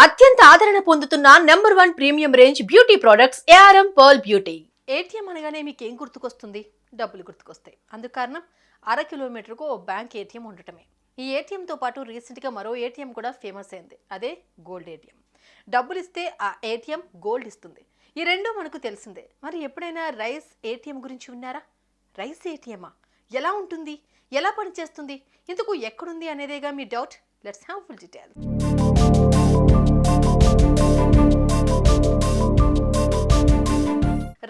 అత్యంత ఆదరణ పొందుతున్న number 1 premium range beauty products ARM pearl beauty. ATM అనగానే మీకు ఏం గుర్తుకొస్తుంది? డబ్బులు గుర్తుకొస్తాయి. అందుకు కారణం అర కిలోమీటర్కు ఓ బ్యాంక్ ఏటీఎం ఉండటమే. ఈ ఏటీఎంతో పాటు రీసెంట్గా మరో ఏటీఎం కూడా ఫేమస్ అయింది. అదే గోల్డ్ ఏటీఎం. డబ్బులు ఇస్తే ఆ ఏటీఎం గోల్డ్ ఇస్తుంది. ఈ రెండూ మనకు తెలిసిందే. మరి ఎప్పుడైనా రైస్ ఏటీఎం గురించి విన్నారా? రైస్ ఏటీఎమా? ఎలా ఉంటుంది? ఎలా పనిచేస్తుంది? ఇందుకు ఎక్కడుంది అనేదేగా మీ doubt. Let's have full details.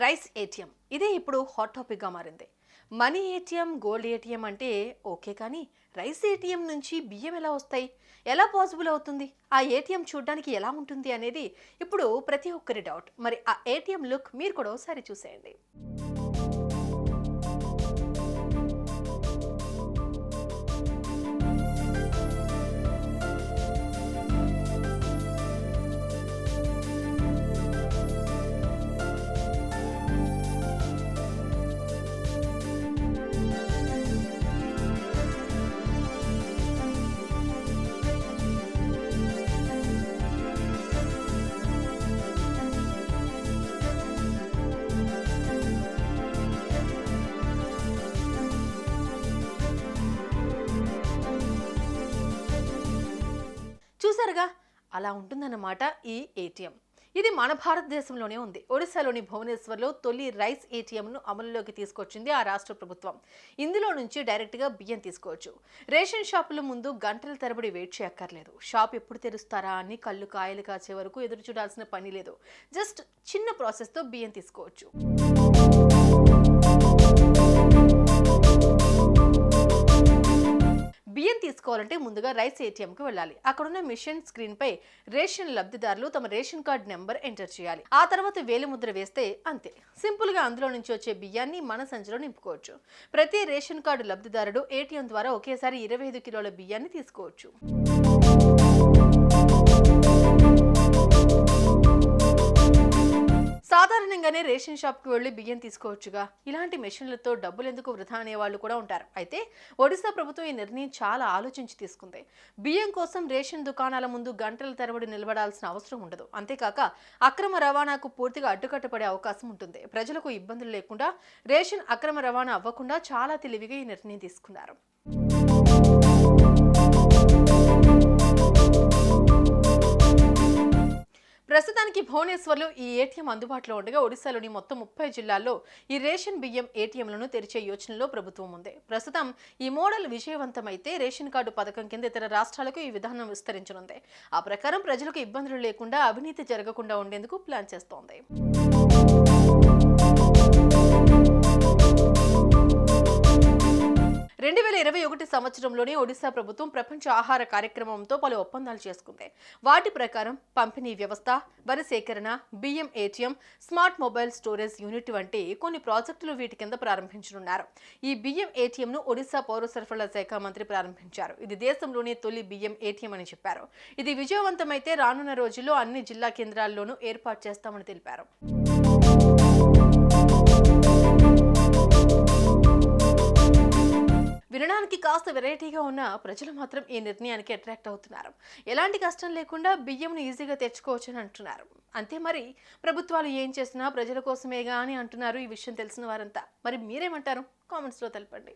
Rice ATM ఇదే ఇప్పుడు హాట్ టాపిక్గా మారింది. మనీ ఏటీఎం, గోల్డ్ ఏటీఎం అంటే ఓకే, కానీ రైస్ ఏటీఎం నుంచి బియ్యం ఎలా వస్తాయి? ఎలా పాసిబుల్ అవుతుంది? ఆ ఏటీఎం చూడడానికి ఎలా ఉంటుంది అనేది ఇప్పుడు ప్రతి ఒక్కరి డౌట్. మరి ఆ ఏటీఎం లుక్ మీరు కూడా ఒకసారి చూసేయండి. చూసారుగా, అలా ఉంటుందన్నమాట ఈ ఏటీఎం. ఇది మన భారతదేశంలోనే ఉంది. ఒడిశాలోని భువనేశ్వర్లో తొలి రైస్ ఏటీఎంను అమలులోకి తీసుకొచ్చింది ఆ రాష్ట్ర ప్రభుత్వం. ఇందులో నుంచి డైరెక్ట్గా బియ్యం తీసుకోవచ్చు. రేషన్ షాపుల ముందు గంటల తరబడి వెయిట్ చేయక్కర్లేదు. షాప్ ఎప్పుడు తెరుస్తారా అని కళ్ళు కాయలు కాచే వరకు ఎదురు చూడాల్సిన పని లేదు. జస్ట్ చిన్న ప్రాసెస్తో బియ్యం తీసుకోవచ్చు. బియ్యం తీసుకోవాలంటే ముందుగా రైస్ ఏటీఎంకి వెళ్ళాలి. అక్కడున్న మిషన్ స్క్రీన్ పై రేషన్ లబ్ధిదారులు తమ రేషన్ కార్డు నెంబర్ ఎంటర్ చేయాలి. ఆ తర్వాత వేలిముద్ర వేస్తే అంతే. సింపుల్ గా అందులో నుంచి వచ్చే బియ్యాన్ని మన సంచిలో నింపుకోవచ్చు. ప్రతి రేషన్ కార్డు లబ్ధిదారుడు ఏటీఎం ద్వారా ఒకేసారి 25 కిలోల బియ్యాన్ని తీసుకోవచ్చు. సాధారణంగానే రేషన్ షాప్కి వెళ్ళి బియ్యం తీసుకోవచ్చుగా, ఇలాంటి మెషిన్లతో డబ్బులు ఎందుకు వృధా అనే వాళ్ళు కూడా ఉంటారు. అయితే ఒడిశా ప్రభుత్వం ఈ నిర్ణయం చాలా ఆలోచించి తీసుకుంది. బియ్యం కోసం రేషన్ దుకాణాల ముందు గంటల తరబడి నిలబడాల్సిన అవసరం ఉండదు. అంతేకాక అక్రమ రవాణాకు పూర్తిగా అడ్డుకట్టపడే అవకాశం ఉంటుంది. ప్రజలకు ఇబ్బందులు లేకుండా, రేషన్ అక్రమ రవాణా అవ్వకుండా చాలా తెలివిగా ఈ నిర్ణయం తీసుకున్నారు. ప్రస్తుతానికి భువనేశ్వర్లో ఈ ఏటీఎం అందుబాటులో ఉండగా ఒడిశాలోని మొత్తం 30 జిల్లాల్లో ఈ రేషన్ బియ్యం ఏటీఎంలను తెరిచే యోచనలో ప్రభుత్వం ఉంది. ప్రస్తుతం ఈ మోడల్ విజయవంతమైతే రేషన్ కార్డు పథకం కింద ఇతర రాష్ట్రాలకు ఈ విధానం విస్తరించనుంది. ఆ ప్రకారం ప్రజలకు ఇబ్బందులు లేకుండా, అవినీతి జరగకుండా ఉండేందుకు ప్లాన్ చేస్తోంది. 2021 సంవత్సరంలోనే ఒడిశా ప్రభుత్వం ప్రపంచ ఆహార కార్యక్రమంతో పలు ఒప్పందాలు చేసుకుంది. వాటి ప్రకారం పంపిణీ వ్యవస్థ, వరి సేకరణ, బియ్యం ATM, smart mobile storage unit వంటి కొన్ని ప్రాజెక్టులు వీటి కింద ప్రారంభించనున్నారు. ఈ బియ్యం ఏటీఎంను ఒడిశా పౌర సరఫరాల శాఖ మంత్రి ప్రారంభించారు. ఇది దేశంలోనే తొలి బియ్యం ఏటీఎం అని చెప్పారు. ఇది విజయవంతమైతే రానున్న రోజుల్లో అన్ని జిల్లా కేంద్రాల్లోనూ ఏర్పాటు చేస్తామని తెలిపారు. వినడానికి కాస్త వెరైటీగా ఉన్న ప్రజలు మాత్రం ఈ నిర్ణయానికి అట్రాక్ట్ అవుతున్నారు. ఎలాంటి కష్టం లేకుండా బియ్యంను ఈజీగా తెచ్చుకోవచ్చని అంటున్నారు. అంతే, మరి ప్రభుత్వాలు ఏం చేసినా ప్రజల కోసమేగా అని అంటున్నారు ఈ విషయం తెలిసిన వారంతా. మరి మీరేమంటారు? కామెంట్స్లో తెలపండి.